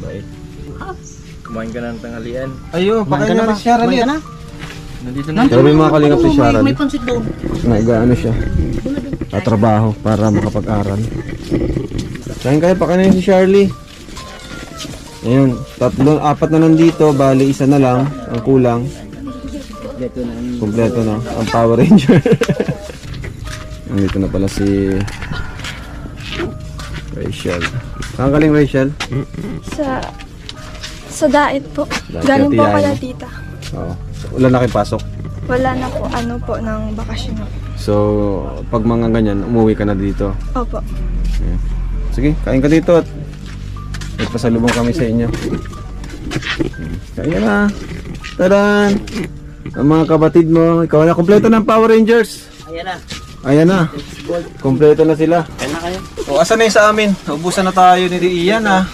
Mabait. Kumain ka na ng tanghalian. Ayo, pakain na rin si Sharon yan. Nandito na. Pero may mga kalingap si Sharon. May pansit doon. Nag-ano siya. Tatrabaho para makapag-aral. Kain kayo, pakain na si Charlie. Ayun, apat na nandito, bali isa na lang ang kulang. Kompleto na ang Power Ranger. Nandito na pala si Rachel. Saan galing Rachel? Sa diet po. Diet, Galing po tiyahin. kala tita. Oo. Wala na kayo pasok. Wala na po, ano po, ng bakasyon na po. So, pag mga ganyan, umuwi ka na dito. Opo. Ayan. Sige, kain ka dito at may pasalubong kami sa inyo. Kain ka na. Taran! Ang mga kabatid mo, ikaw na. Kompleto ng Power Rangers. Ayan na. Ayan na. Kompleto na sila. Ayan na kayo. O, asan na yung sa amin? Ubusan na tayo ni Ian ah.